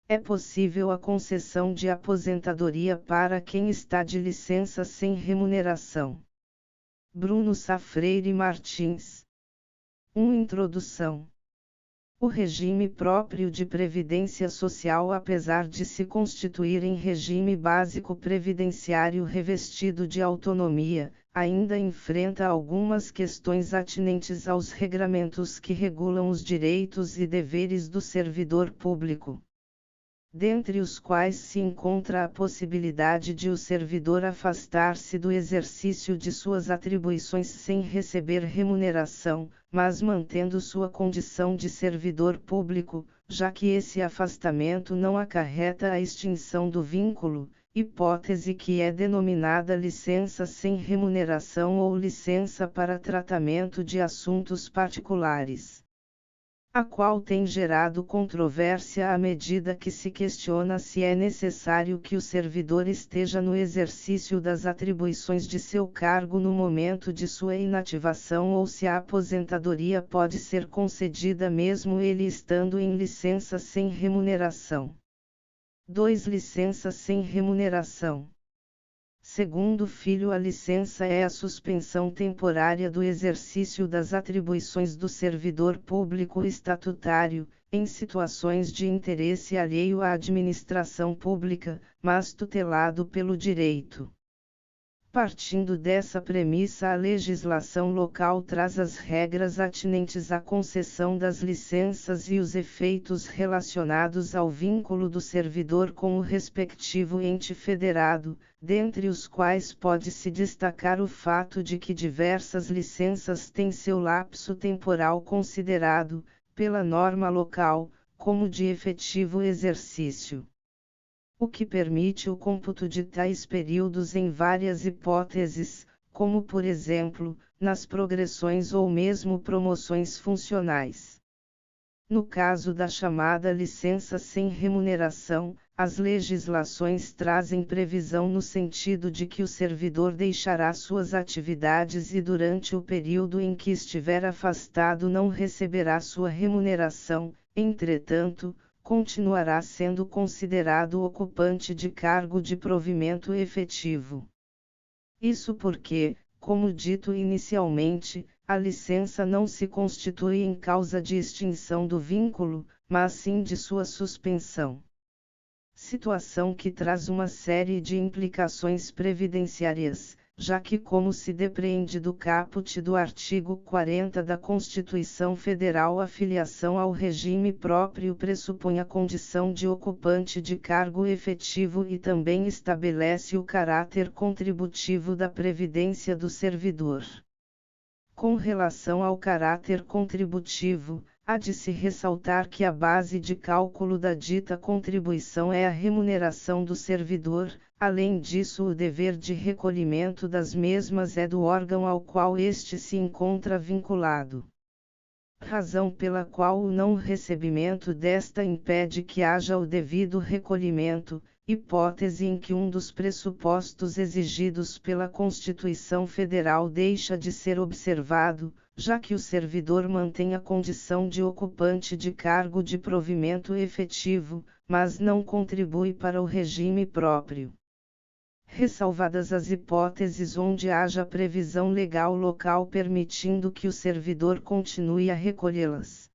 É possível a concessão de aposentadoria para quem está de licença sem remuneração. Bruno Sá Freire Martins. 1. Introdução. O regime próprio de previdência social, apesar de se constituir em regime básico previdenciário revestido de autonomia, ainda enfrenta algumas questões atinentes aos regramentos que regulam os direitos e deveres do servidor público, dentre os quais se encontra a possibilidade de o servidor afastar-se do exercício de suas atribuições sem receber remuneração, mas mantendo sua condição de servidor público, já que esse afastamento não acarreta a extinção do vínculo, hipótese que é denominada licença sem remuneração ou licença para tratamento de assuntos particulares, a qual tem gerado controvérsia à medida que se questiona se é necessário que o servidor esteja no exercício das atribuições de seu cargo no momento de sua inativação ou se a aposentadoria pode ser concedida mesmo ele estando em licença sem remuneração. 2. Licença sem remuneração. Segundo filho, a licença é a suspensão temporária do exercício das atribuições do servidor público estatutário, em situações de interesse alheio à administração pública, mas tutelado pelo direito. Partindo dessa premissa, a legislação local traz as regras atinentes à concessão das licenças e os efeitos relacionados ao vínculo do servidor com o respectivo ente federado, dentre os quais pode-se destacar o fato de que diversas licenças têm seu lapso temporal considerado, pela norma local, como de efetivo exercício, o que permite o cômputo de tais períodos em várias hipóteses, como por exemplo, nas progressões ou mesmo promoções funcionais. No caso da chamada licença sem remuneração, as legislações trazem previsão no sentido de que o servidor deixará suas atividades e durante o período em que estiver afastado não receberá sua remuneração, entretanto, continuará sendo considerado ocupante de cargo de provimento efetivo. Isso porque, como dito inicialmente, a licença não se constitui em causa de extinção do vínculo, mas sim de sua suspensão. Situação que traz uma série de implicações previdenciárias, já que, como se depreende do caput do artigo 40 da Constituição Federal, a filiação ao regime próprio pressupõe a condição de ocupante de cargo efetivo e também estabelece o caráter contributivo da previdência do servidor. Com relação ao caráter contributivo, há de se ressaltar que a base de cálculo da dita contribuição é a remuneração do servidor. Além disso, o dever de recolhimento das mesmas é do órgão ao qual este se encontra vinculado. Razão pela qual o não recebimento desta impede que haja o devido recolhimento, hipótese em que um dos pressupostos exigidos pela Constituição Federal deixa de ser observado, já que o servidor mantém a condição de ocupante de cargo de provimento efetivo, mas não contribui para o regime próprio. Ressalvadas as hipóteses onde haja previsão legal local permitindo que o servidor continue a recolhê-las.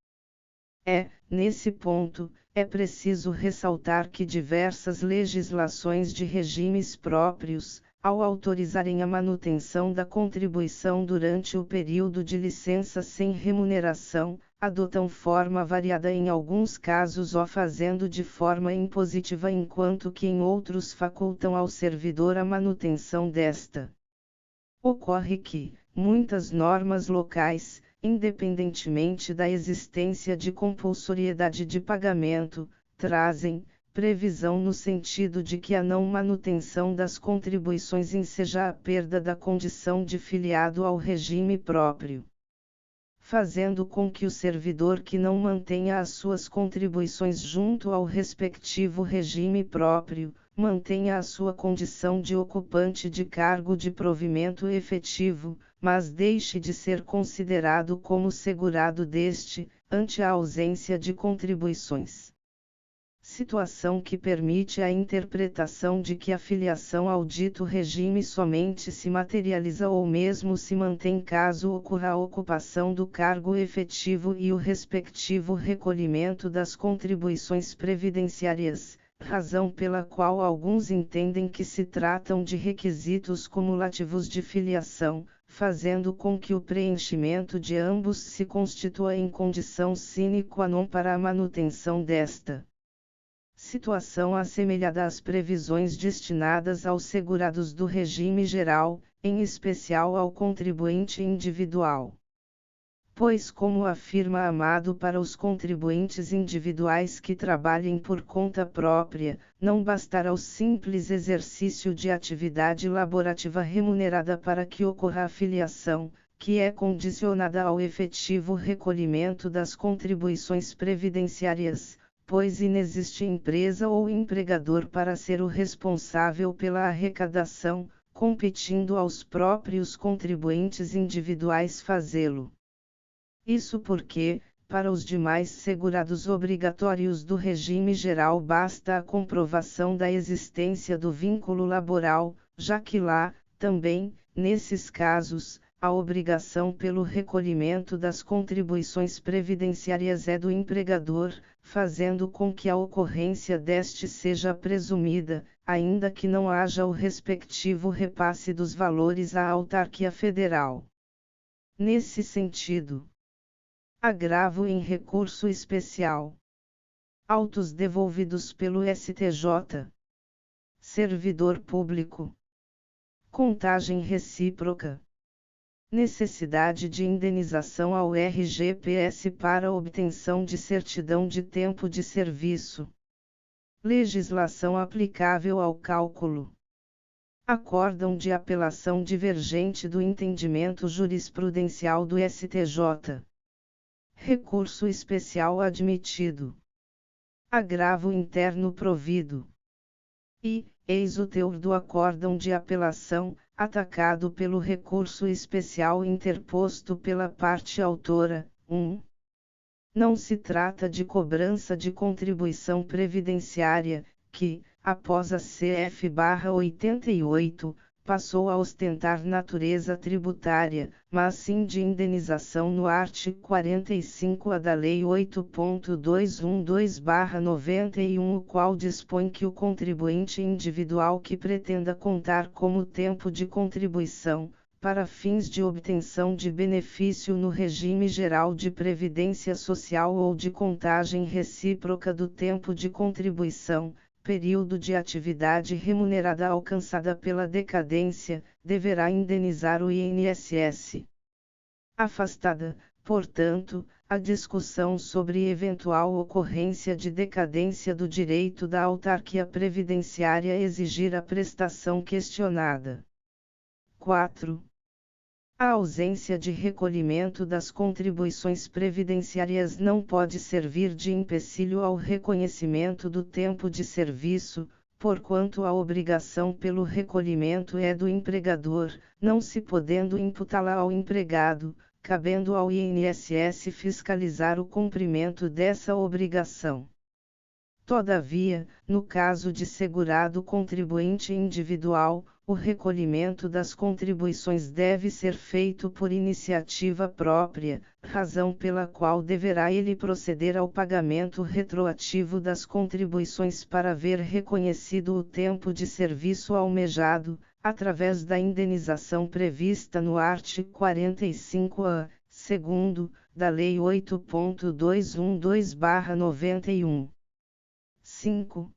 Nesse ponto, é preciso ressaltar que diversas legislações de regimes próprios, ao autorizarem a manutenção da contribuição durante o período de licença sem remuneração, adotam forma variada em alguns casos ou fazendo de forma impositiva enquanto que em outros facultam ao servidor a manutenção desta. Ocorre que, muitas normas locais, independentemente da existência de compulsoriedade de pagamento, trazem previsão no sentido de que a não manutenção das contribuições enseja a perda da condição de filiado ao regime próprio, fazendo com que o servidor que não mantenha as suas contribuições junto ao respectivo regime próprio, mantenha a sua condição de ocupante de cargo de provimento efetivo, mas deixe de ser considerado como segurado deste, ante a ausência de contribuições. situação que permite a interpretação de que a filiação ao dito regime somente se materializa ou mesmo se mantém caso ocorra a ocupação do cargo efetivo e o respectivo recolhimento das contribuições previdenciárias, razão pela qual alguns entendem que se tratam de requisitos cumulativos de filiação, fazendo com que o preenchimento de ambos se constitua em condição sine qua non para a manutenção desta situação assemelhada às previsões destinadas aos segurados do regime geral, em especial ao contribuinte individual. Pois, como afirma Amado, para os contribuintes individuais que trabalhem por conta própria, não bastará o simples exercício de atividade laborativa remunerada para que ocorra a filiação, que é condicionada ao efetivo recolhimento das contribuições previdenciárias, pois inexiste empresa ou empregador para ser o responsável pela arrecadação, competindo aos próprios contribuintes individuais fazê-lo. Isso porque, para os demais segurados obrigatórios do regime geral basta a comprovação da existência do vínculo laboral, já que lá, também, nesses casos, a obrigação pelo recolhimento das contribuições previdenciárias é do empregador, fazendo com que a ocorrência deste seja presumida, ainda que não haja o respectivo repasse dos valores à autarquia federal. Nesse sentido, agravo em recurso especial. Autos devolvidos pelo STJ. Servidor público. Contagem recíproca. Necessidade de indenização ao RGPS para obtenção de certidão de tempo de serviço. Legislação aplicável ao cálculo. Acórdão de apelação divergente do entendimento jurisprudencial do STJ. Recurso especial admitido. Agravo interno provido. E, eis o teor do acórdão de apelação, atacado pelo recurso especial interposto pela parte autora. 1. Não se trata de cobrança de contribuição previdenciária, que, após a CF/88, passou a ostentar natureza tributária, mas sim de indenização no artigo 45-A da Lei 8.212/91, o qual dispõe que o contribuinte individual que pretenda contar como tempo de contribuição, para fins de obtenção de benefício no regime geral de previdência social ou de contagem recíproca do tempo de contribuição, período de atividade remunerada alcançada pela decadência, deverá indenizar o INSS. Afastada, portanto, a discussão sobre eventual ocorrência de decadência do direito da autarquia previdenciária exigir a prestação questionada. 4. A ausência de recolhimento das contribuições previdenciárias não pode servir de empecilho ao reconhecimento do tempo de serviço, porquanto a obrigação pelo recolhimento é do empregador, não se podendo imputá-la ao empregado, cabendo ao INSS fiscalizar o cumprimento dessa obrigação. Todavia, no caso de segurado contribuinte individual, o recolhimento das contribuições deve ser feito por iniciativa própria, razão pela qual deverá ele proceder ao pagamento retroativo das contribuições para ver reconhecido o tempo de serviço almejado, através da indenização prevista no artigo 45-A, segundo, da Lei 8.212/91. 5.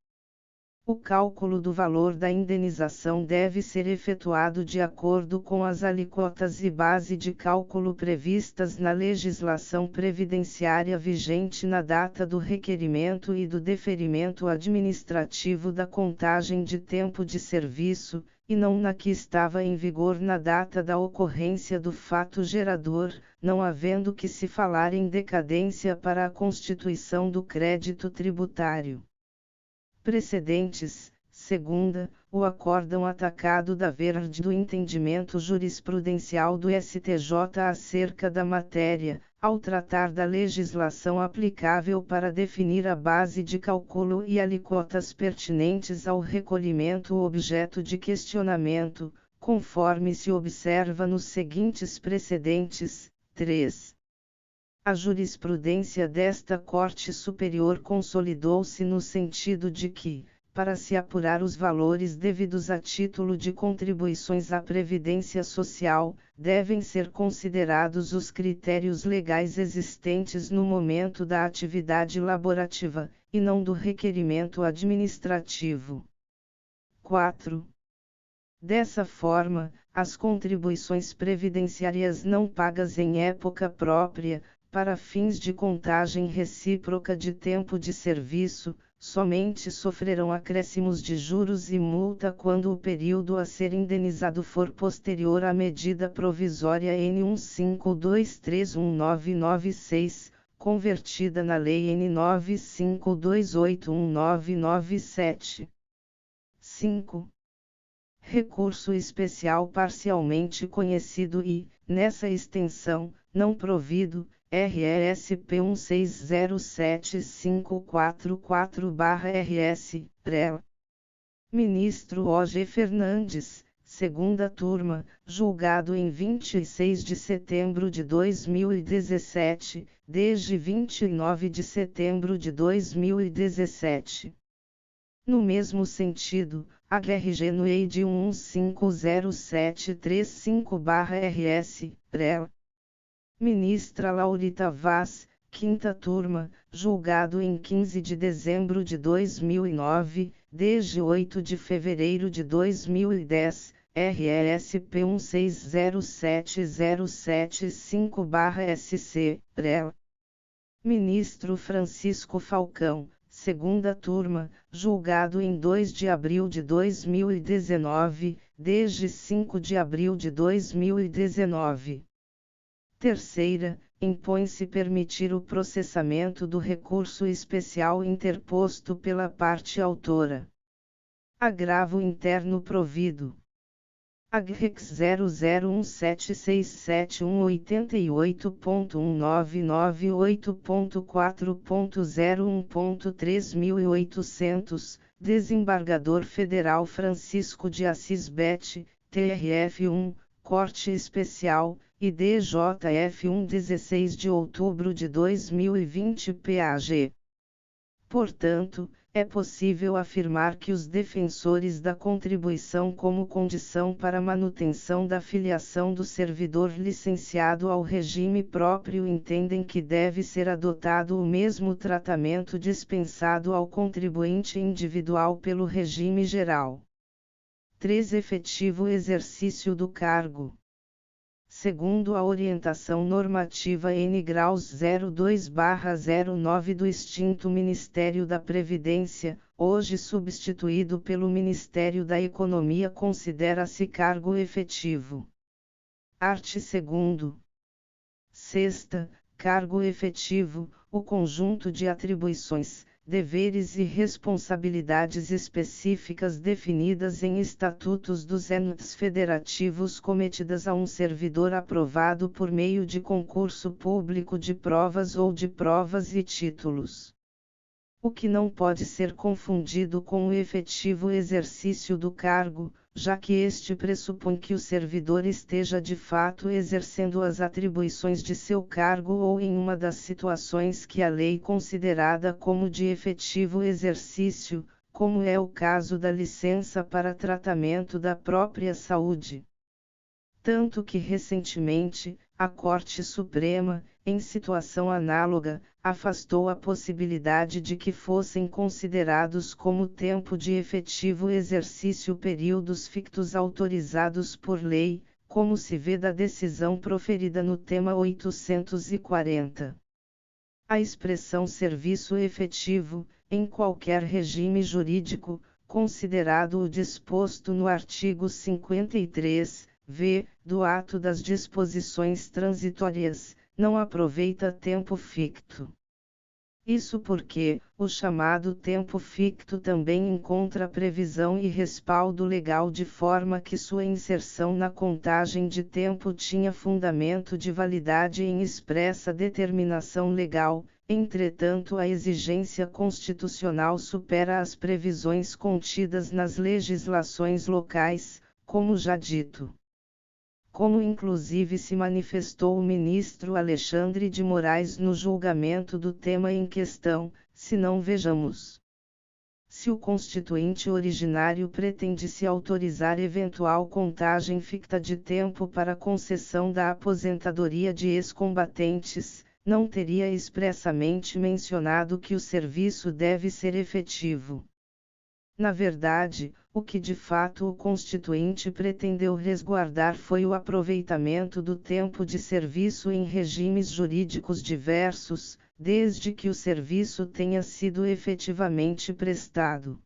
O cálculo do valor da indenização deve ser efetuado de acordo com as alíquotas e base de cálculo previstas na legislação previdenciária vigente na data do requerimento e do deferimento administrativo da contagem de tempo de serviço, e não na que estava em vigor na data da ocorrência do fato gerador, não havendo que se falar em decadência para a constituição do crédito tributário. Precedentes. Segunda, o acórdão atacado da verde do entendimento jurisprudencial do STJ acerca da matéria, ao tratar da legislação aplicável para definir a base de cálculo e alíquotas pertinentes ao recolhimento objeto de questionamento, conforme se observa nos seguintes precedentes. 3. A jurisprudência desta Corte Superior consolidou-se no sentido de que, para se apurar os valores devidos a título de contribuições à Previdência Social, devem ser considerados os critérios legais existentes no momento da atividade laborativa, e não do requerimento administrativo. 4. Dessa forma, as contribuições previdenciárias não pagas em época própria, para fins de contagem recíproca de tempo de serviço, somente sofrerão acréscimos de juros e multa quando o período a ser indenizado for posterior à medida provisória N152319996, convertida na Lei N95281997. 5. Recurso especial parcialmente conhecido e, nessa extensão, não provido, RESP 16075444/RS, PREL. Ministro O.G. Fernandes, segunda turma, julgado em 26 de setembro de 2017, desde 29 de setembro de 2017. No mesmo sentido, a GRG no EID 1150735/RS, PREL. Ministra Laurita Vaz, quinta turma, julgado em 15 de dezembro de 2009, desde 8 de fevereiro de 2010, RESP 16070775/SC, PREL. Ministro Francisco Falcão, segunda turma, julgado em 2 de abril de 2019, desde 5 de abril de 2019. Terceira, impõe-se permitir o processamento do recurso especial interposto pela parte autora. Agravo interno provido. AGREX 0017671898.4.01.3800, Desembargador Federal Francisco de Assis Bet, TRF1, Corte Especial, IDJF 16 de outubro de 2020 PAG. Portanto, é possível afirmar que os defensores da contribuição como condição para a manutenção da filiação do servidor licenciado ao regime próprio entendem que deve ser adotado o mesmo tratamento dispensado ao contribuinte individual pelo regime geral. 3. Efetivo exercício do cargo. Segundo a orientação normativa N graus 02/09 do extinto Ministério da Previdência, hoje substituído pelo Ministério da Economia, considera-se cargo efetivo. Art. 2º. Sexta, cargo efetivo, o conjunto de atribuições, deveres e responsabilidades específicas definidas em estatutos dos entes federativos cometidas a um servidor aprovado por meio de concurso público de provas ou de provas e títulos. O que não pode ser confundido com o efetivo exercício do cargo, já que este pressupõe que o servidor esteja de fato exercendo as atribuições de seu cargo ou em uma das situações que a lei considerada como de efetivo exercício, como é o caso da licença para tratamento da própria saúde. Tanto que recentemente, a Corte Suprema, em situação análoga, afastou a possibilidade de que fossem considerados como tempo de efetivo exercício períodos fictos autorizados por lei, como se vê da decisão proferida no tema 840. A expressão serviço efetivo, em qualquer regime jurídico, considerado o disposto no artigo 53, do ato das disposições transitórias, não aproveita tempo ficto. Isso porque, o chamado tempo ficto também encontra previsão e respaldo legal de forma que sua inserção na contagem de tempo tinha fundamento de validade em expressa determinação legal, entretanto a exigência constitucional supera as previsões contidas nas legislações locais, como já dito. Como inclusive se manifestou o ministro Alexandre de Moraes no julgamento do tema em questão, se não vejamos. Se o constituinte originário pretende-se autorizar eventual contagem ficta de tempo para concessão da aposentadoria de ex-combatentes, não teria expressamente mencionado que o serviço deve ser efetivo. Na verdade, o que de fato o constituinte pretendeu resguardar foi o aproveitamento do tempo de serviço em regimes jurídicos diversos, desde que o serviço tenha sido efetivamente prestado.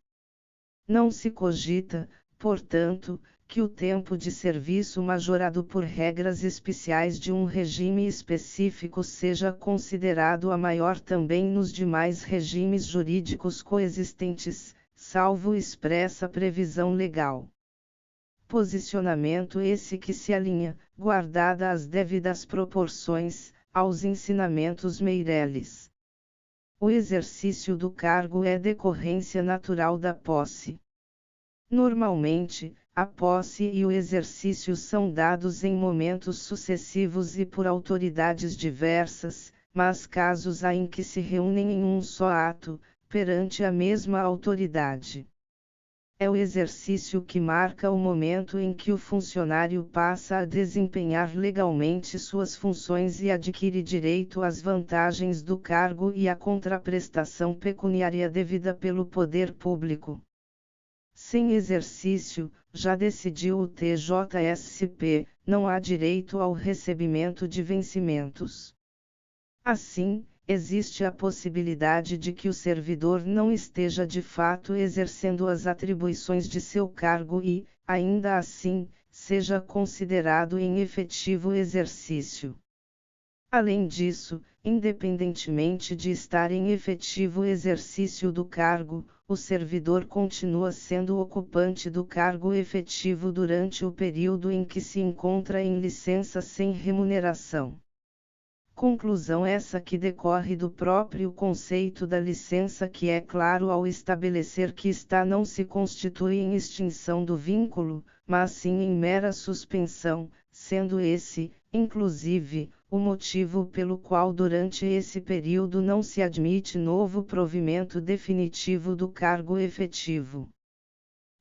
Não se cogita, portanto, que o tempo de serviço majorado por regras especiais de um regime específico seja considerado a maior também nos demais regimes jurídicos coexistentes, salvo expressa previsão legal. Posicionamento esse que se alinha, guardada as devidas proporções, aos ensinamentos Meirelles. O exercício do cargo é decorrência natural da posse. Normalmente, a posse e o exercício são dados em momentos sucessivos e por autoridades diversas, mas casos há em que se reúnem em um só ato, perante a mesma autoridade. É o exercício que marca o momento em que o funcionário passa a desempenhar legalmente suas funções e adquire direito às vantagens do cargo e à contraprestação pecuniária devida pelo poder público. Sem exercício, já decidiu o TJSP, não há direito ao recebimento de vencimentos. Assim, existe a possibilidade de que o servidor não esteja de fato exercendo as atribuições de seu cargo e, ainda assim, seja considerado em efetivo exercício. Além disso, independentemente de estar em efetivo exercício do cargo, o servidor continua sendo ocupante do cargo efetivo durante o período em que se encontra em licença sem remuneração. Conclusão essa que decorre do próprio conceito da licença, que é claro ao estabelecer que esta não se constitui em extinção do vínculo, mas sim em mera suspensão, sendo esse, inclusive, o motivo pelo qual durante esse período não se admite novo provimento definitivo do cargo efetivo.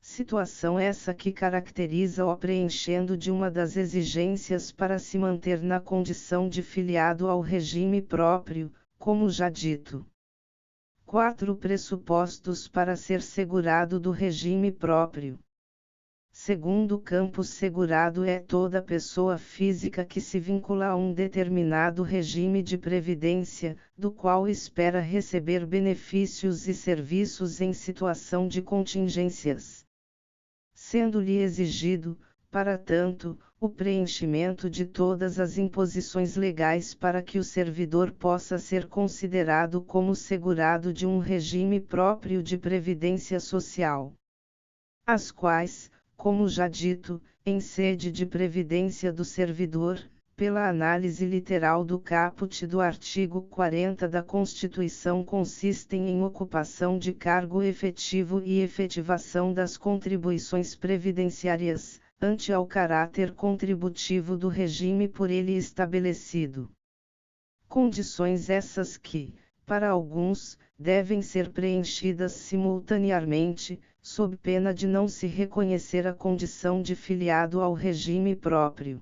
Situação essa que caracteriza o preenchendo de uma das exigências para se manter na condição de filiado ao regime próprio, como já dito. 4 pressupostos para ser segurado do regime próprio. Segundo campo segurado é toda pessoa física que se vincula a um determinado regime de previdência, do qual espera receber benefícios e serviços em situação de contingências. Sendo-lhe exigido, para tanto, o preenchimento de todas as imposições legais para que o servidor possa ser considerado como segurado de um regime próprio de previdência social. As quais, como já dito, em sede de previdência do servidor, pela análise literal do caput do artigo 40 da Constituição consistem em ocupação de cargo efetivo e efetivação das contribuições previdenciárias, ante ao caráter contributivo do regime por ele estabelecido. Condições essas que, para alguns, devem ser preenchidas simultaneamente, sob pena de não se reconhecer a condição de filiado ao regime próprio.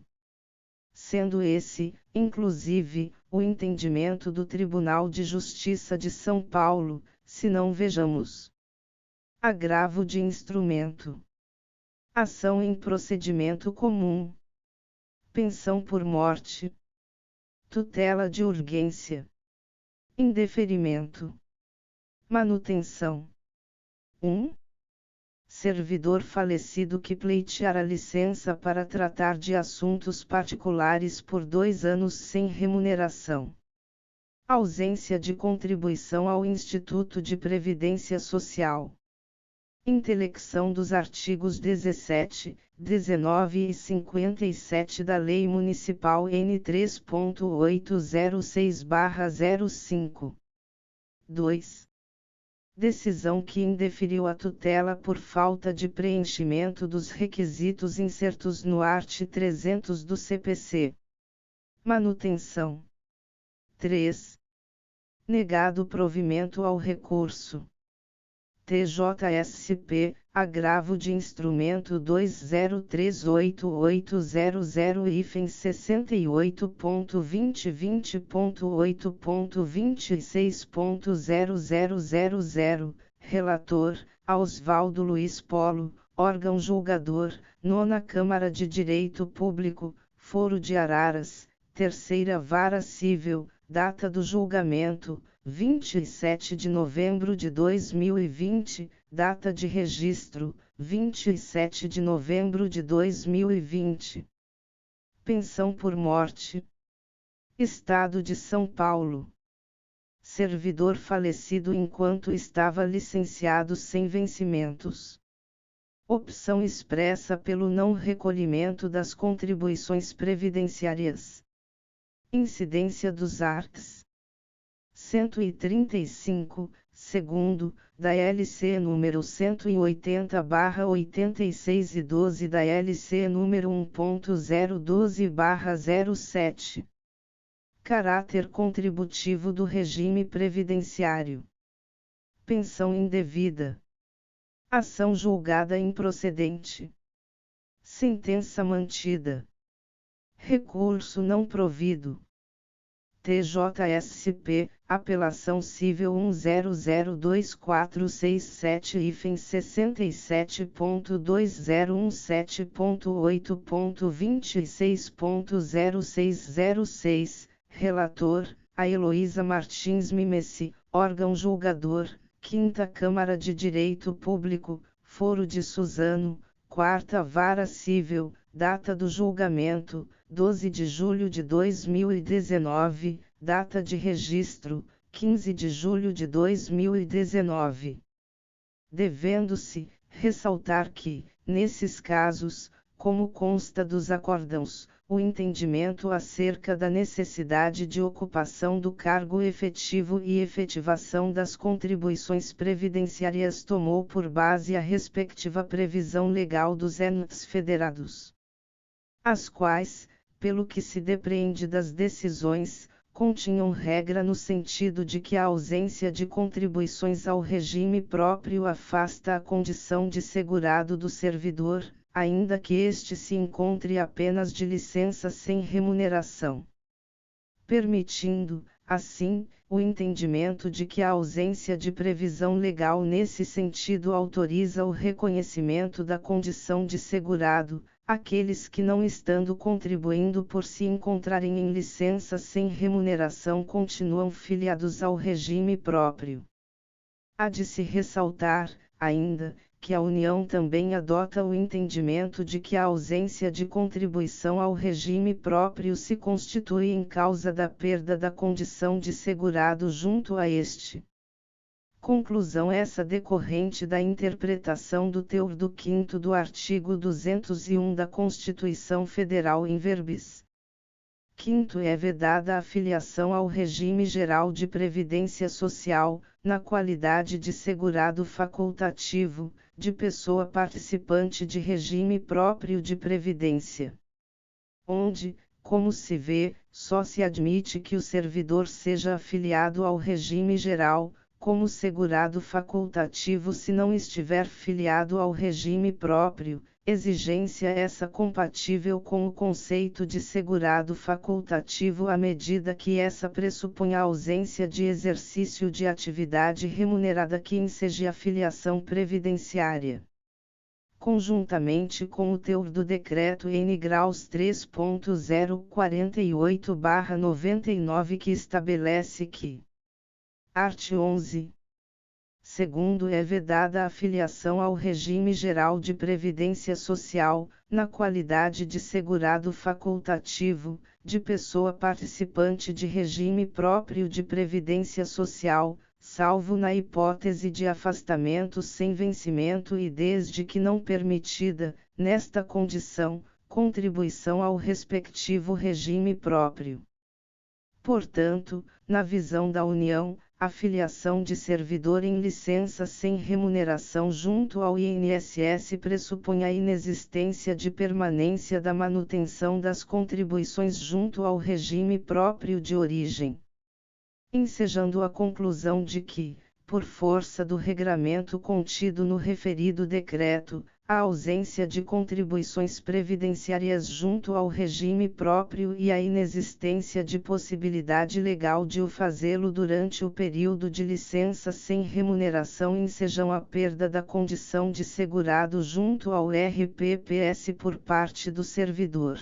Sendo esse, inclusive, o entendimento do Tribunal de Justiça de São Paulo, se não vejamos. Agravo de instrumento. Ação em procedimento comum. Pensão por morte. Tutela de urgência. Indeferimento. Manutenção. 1. Servidor falecido que pleitear a licença para tratar de assuntos particulares por 2 anos sem remuneração. Ausência de contribuição ao Instituto de Previdência Social. Intelecção dos artigos 17, 19 e 57 da Lei Municipal N 3.806/05. 2. Decisão que indeferiu a tutela por falta de preenchimento dos requisitos incertos no art. 300 do CPC. Manutenção. 3. Negado provimento ao recurso. TJSP, agravo de instrumento 20.38.2020.8.26.0000, relator, Osvaldo Luiz Polo, órgão julgador, 9ª Câmara de Direito Público, Foro de Araras, Terceira Vara Civil, data do julgamento, 27 de novembro de 2020, data de registro, 27 de novembro de 2020. Pensão por morte. Estado de São Paulo. Servidor falecido enquanto estava licenciado sem vencimentos. Opção expressa pelo não recolhimento das contribuições previdenciárias. Incidência dos arts. 135, segundo, da LC número 180/86 e 12 da LC número 1.012/07. Caráter contributivo do regime previdenciário. Pensão indevida. Ação julgada improcedente. Sentença mantida. Recurso não provido. TJSP, Apelação Civil 10027-67.2017.8.26.0606, relator, a Heloísa Martins Mimesi, órgão julgador, 5ª Câmara de Direito Público, Foro de Suzano, 4ª Vara Civil, data do julgamento, 12 de julho de 2019, data de registro, 15 de julho de 2019. Devendo-se ressaltar que, nesses casos, como consta dos acórdãos, o entendimento acerca da necessidade de ocupação do cargo efetivo e efetivação das contribuições previdenciárias tomou por base a respectiva previsão legal dos entes federados, as quais, pelo que se depreende das decisões, continham regra no sentido de que a ausência de contribuições ao regime próprio afasta a condição de segurado do servidor, ainda que este se encontre apenas de licença sem remuneração, permitindo, assim, o entendimento de que a ausência de previsão legal nesse sentido autoriza o reconhecimento da condição de segurado, aqueles que não estando contribuindo por se encontrarem em licença sem remuneração continuam filiados ao regime próprio. Há de se ressaltar, ainda, que a União também adota o entendimento de que a ausência de contribuição ao regime próprio se constitui em causa da perda da condição de segurado junto a este. Conclusão essa decorrente da interpretação do teor do 5º do artigo 201 da Constituição Federal in verbis. 5º é vedada a filiação ao regime geral de previdência social, na qualidade de segurado facultativo, de pessoa participante de regime próprio de previdência. Onde, como se vê, só se admite que o servidor seja afiliado ao regime geral, como segurado facultativo se não estiver filiado ao regime próprio, exigência essa compatível com o conceito de segurado facultativo à medida que essa pressupõe a ausência de exercício de atividade remunerada que enseje a filiação previdenciária. Conjuntamente com o teor do Decreto N graus 3.048/99 que estabelece que art. 11. Segundo é vedada a filiação ao regime geral de previdência social, na qualidade de segurado facultativo, de pessoa participante de regime próprio de previdência social, salvo na hipótese de afastamento sem vencimento e desde que não permitida, nesta condição, contribuição ao respectivo regime próprio. Portanto, na visão da União, a filiação de servidor em licença sem remuneração junto ao INSS pressupõe a inexistência de permanência da manutenção das contribuições junto ao regime próprio de origem, ensejando a conclusão de que, por força do regramento contido no referido decreto, a ausência de contribuições previdenciárias junto ao regime próprio e a inexistência de possibilidade legal de o fazê-lo durante o período de licença sem remuneração ensejam a perda da condição de segurado junto ao RPPS por parte do servidor.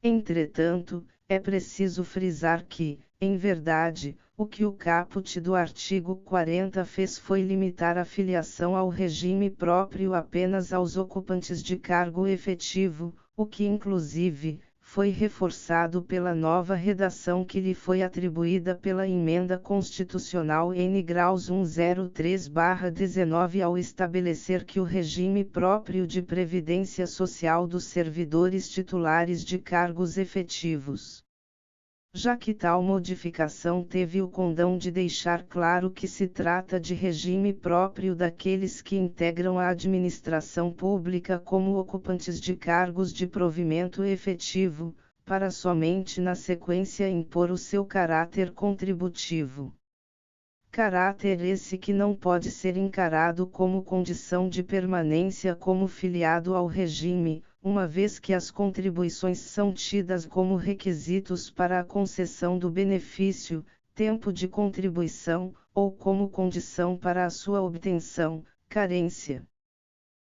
Entretanto, é preciso frisar que, em verdade, o que o caput do artigo 40 fez foi limitar a filiação ao regime próprio apenas aos ocupantes de cargo efetivo, o que inclusive, foi reforçado pela nova redação que lhe foi atribuída pela Emenda Constitucional N. Graus 103/19 ao estabelecer que o regime próprio de previdência social dos servidores titulares de cargos efetivos, já que tal modificação teve o condão de deixar claro que se trata de regime próprio daqueles que integram a administração pública como ocupantes de cargos de provimento efetivo, para somente na sequência impor o seu caráter contributivo. Caráter esse que não pode ser encarado como condição de permanência como filiado ao regime, uma vez que as contribuições são tidas como requisitos para a concessão do benefício, tempo de contribuição, ou como condição para a sua obtenção, carência.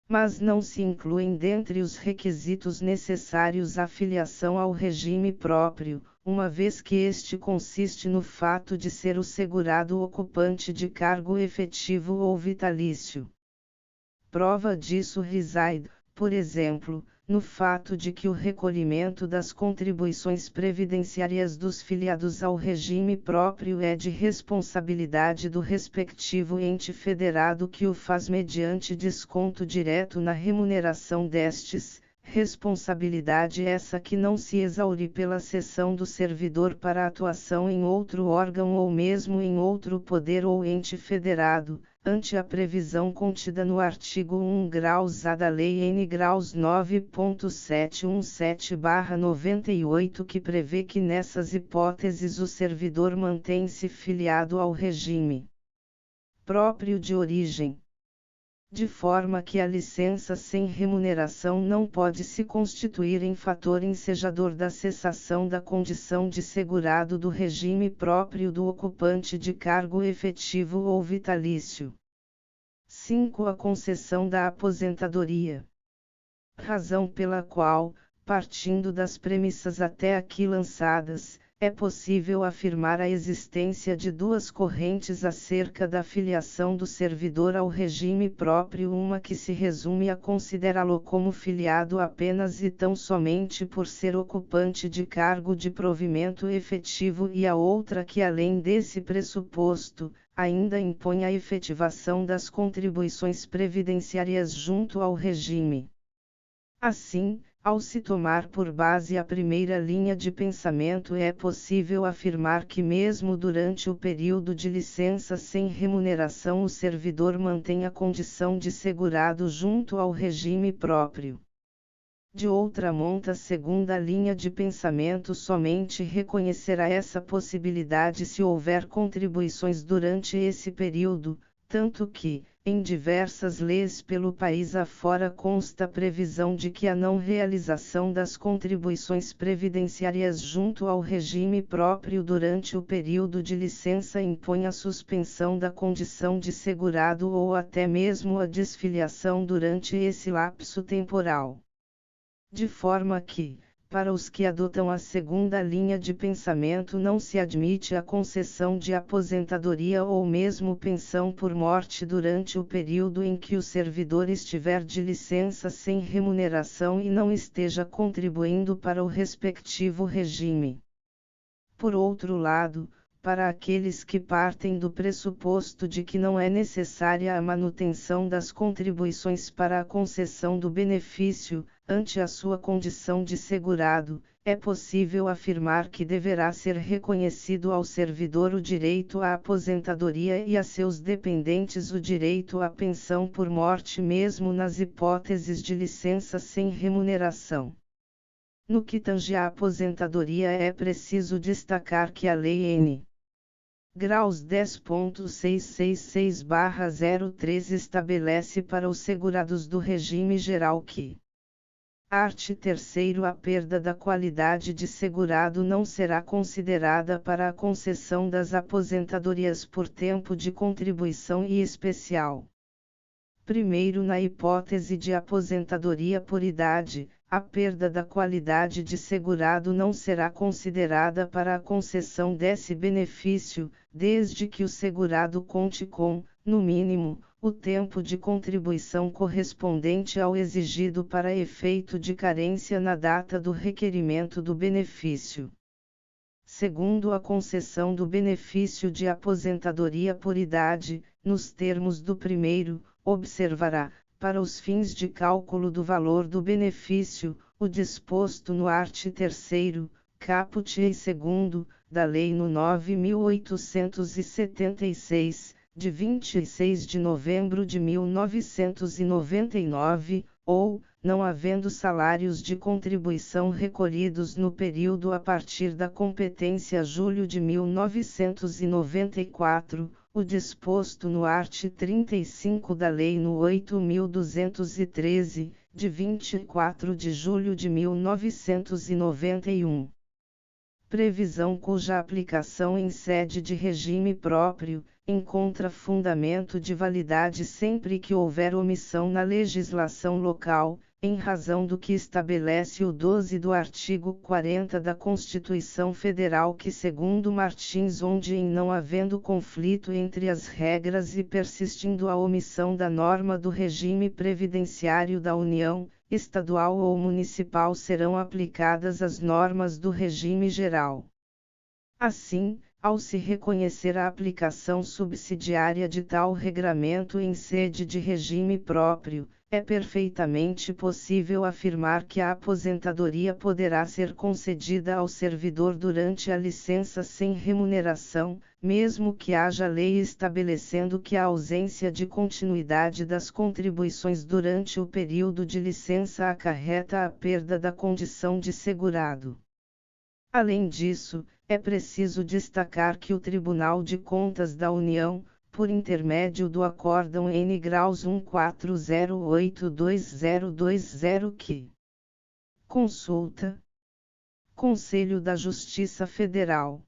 Mas não se incluem dentre os requisitos necessários à filiação ao regime próprio, uma vez que este consiste no fato de ser o segurado ocupante de cargo efetivo ou vitalício. Prova disso reside, por exemplo, no fato de que o recolhimento das contribuições previdenciárias dos filiados ao regime próprio é de responsabilidade do respectivo ente federado que o faz mediante desconto direto na remuneração destes, responsabilidade essa que não se exaure pela cessão do servidor para atuação em outro órgão ou mesmo em outro poder ou ente federado, ante a previsão contida no artigo 1 graus A da Lei N graus 9.717/98 que prevê que nessas hipóteses o servidor mantém-se filiado ao regime próprio de origem, de forma que a licença sem remuneração não pode se constituir em fator ensejador da cessação da condição de segurado do regime próprio do ocupante de cargo efetivo ou vitalício. 5. A concessão da aposentadoria. Razão pela qual, partindo das premissas até aqui lançadas, é possível afirmar a existência de duas correntes acerca da filiação do servidor ao regime próprio, uma que se resume a considerá-lo como filiado apenas e tão somente por ser ocupante de cargo de provimento efetivo e a outra que além desse pressuposto, ainda impõe a efetivação das contribuições previdenciárias junto ao regime. Assim, ao se tomar por base a primeira linha de pensamento é possível afirmar que mesmo durante o período de licença sem remuneração o servidor mantém a condição de segurado junto ao regime próprio. De outra monta, a segunda linha de pensamento somente reconhecerá essa possibilidade se houver contribuições durante esse período, tanto que, em diversas leis pelo país afora consta a previsão de que a não realização das contribuições previdenciárias junto ao regime próprio durante o período de licença impõe a suspensão da condição de segurado ou até mesmo a desfiliação durante esse lapso temporal. De forma que, para os que adotam a segunda linha de pensamento não se admite a concessão de aposentadoria ou mesmo pensão por morte durante o período em que o servidor estiver de licença sem remuneração e não esteja contribuindo para o respectivo regime. Por outro lado, para aqueles que partem do pressuposto de que não é necessária a manutenção das contribuições para a concessão do benefício, ante a sua condição de segurado, é possível afirmar que deverá ser reconhecido ao servidor o direito à aposentadoria e a seus dependentes o direito à pensão por morte mesmo nas hipóteses de licença sem remuneração. No que tange à aposentadoria é preciso destacar que a Lei N. Graus 10.666/03 estabelece para os segurados do regime geral que: art. 3º a perda da qualidade de segurado não será considerada para a concessão das aposentadorias por tempo de contribuição e especial. Primeiro, na hipótese de aposentadoria por idade, a perda da qualidade de segurado não será considerada para a concessão desse benefício, desde que o segurado conte com, no mínimo, o tempo de contribuição correspondente ao exigido para efeito de carência na data do requerimento do benefício. Segundo, a concessão do benefício de aposentadoria por idade, nos termos do primeiro, observará, para os fins de cálculo do valor do benefício, o disposto no art. 3º, caput e 2º, da Lei no 9.876, de 26 de novembro de 1999, ou, não havendo salários de contribuição recolhidos no período a partir da competência julho de 1994, o disposto no art. 35 da Lei no 8.213, de 24 de julho de 1991. Previsão cuja aplicação em sede de regime próprio, encontra fundamento de validade sempre que houver omissão na legislação local, em razão do que estabelece o 12 do artigo 40 da Constituição Federal que, segundo Martins, onde em não havendo conflito entre as regras e persistindo a omissão da norma do regime previdenciário da União, estadual ou municipal serão aplicadas as normas do regime geral. Assim, ao se reconhecer a aplicação subsidiária de tal regramento em sede de regime próprio, é perfeitamente possível afirmar que a aposentadoria poderá ser concedida ao servidor durante a licença sem remuneração, mesmo que haja lei estabelecendo que a ausência de continuidade das contribuições durante o período de licença acarreta a perda da condição de segurado. Além disso, é preciso destacar que o Tribunal de Contas da União, por intermédio do Acórdão N. Graus 14082020 que consulta Conselho da Justiça Federal.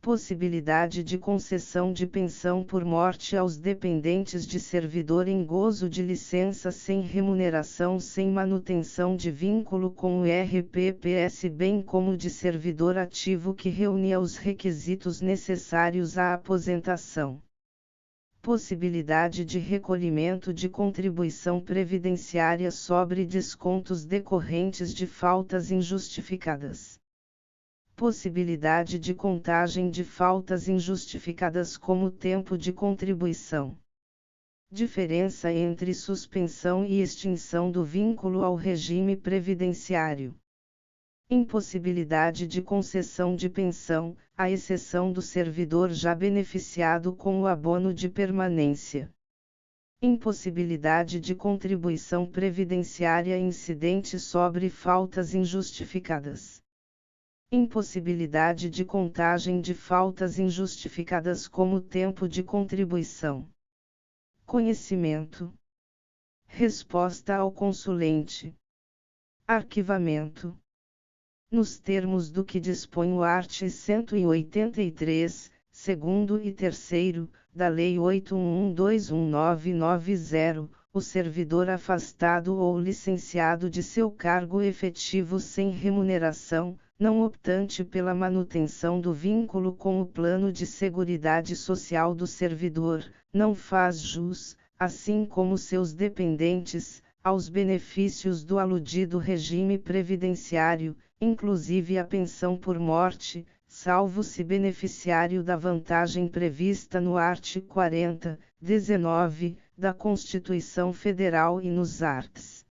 Possibilidade de concessão de pensão por morte aos dependentes de servidor em gozo de licença sem remuneração sem manutenção de vínculo com o RPPS bem como de servidor ativo que reunia os requisitos necessários à aposentação. Possibilidade de recolhimento de contribuição previdenciária sobre descontos decorrentes de faltas injustificadas. Possibilidade de contagem de faltas injustificadas como tempo de contribuição. Diferença entre suspensão e extinção do vínculo ao regime previdenciário. Impossibilidade de concessão de pensão, à exceção do servidor já beneficiado com o abono de permanência. Impossibilidade de contribuição previdenciária incidente sobre faltas injustificadas. Impossibilidade de contagem de faltas injustificadas como tempo de contribuição. Conhecimento. Resposta ao consulente. Arquivamento. Nos termos do que dispõe o art. 183, segundo e terceiro, da Lei 8.121.990, o servidor afastado ou licenciado de seu cargo efetivo sem remuneração, não optante pela manutenção do vínculo com o plano de seguridade social do servidor, não faz jus, assim como seus dependentes, aos benefícios do aludido regime previdenciário, inclusive a pensão por morte, salvo se beneficiário da vantagem prevista no artigo 40, 19, da Constituição Federal e nos arts.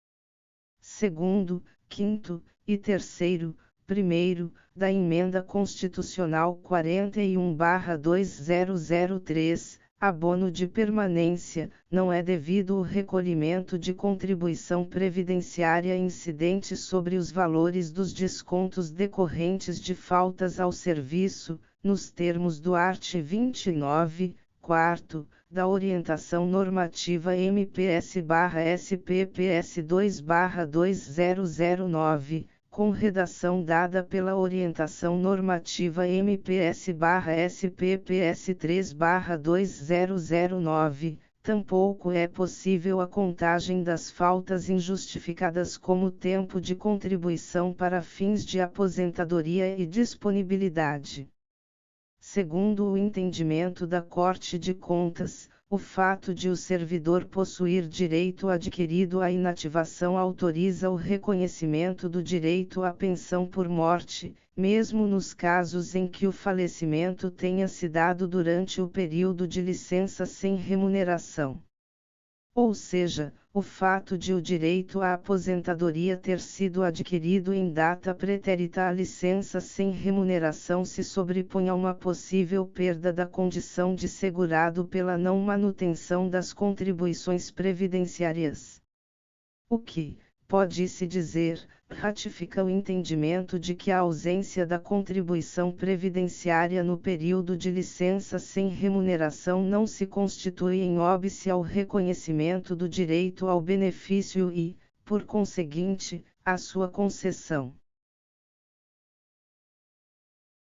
2º, 5º e 3º, 1º, da Emenda Constitucional 41/2003, abono de permanência, não é devido o recolhimento de contribuição previdenciária incidente sobre os valores dos descontos decorrentes de faltas ao serviço, nos termos do art. 29, 4º, da Orientação Normativa MPS/SPPS 2/2009, com redação dada pela Orientação Normativa MPS/SPPS 3/2009, tampouco é possível a contagem das faltas injustificadas como tempo de contribuição para fins de aposentadoria e disponibilidade. Segundo o entendimento da Corte de Contas, o fato de o servidor possuir direito adquirido à inativação autoriza o reconhecimento do direito à pensão por morte, mesmo nos casos em que o falecimento tenha se dado durante o período de licença sem remuneração. Ou seja, o fato de o direito à aposentadoria ter sido adquirido em data pretérita à licença sem remuneração se sobrepõe a uma possível perda da condição de segurado pela não manutenção das contribuições previdenciárias. O que, pode-se dizer, ratifica o entendimento de que a ausência da contribuição previdenciária no período de licença sem remuneração não se constitui em óbice ao reconhecimento do direito ao benefício e, por conseguinte, à sua concessão.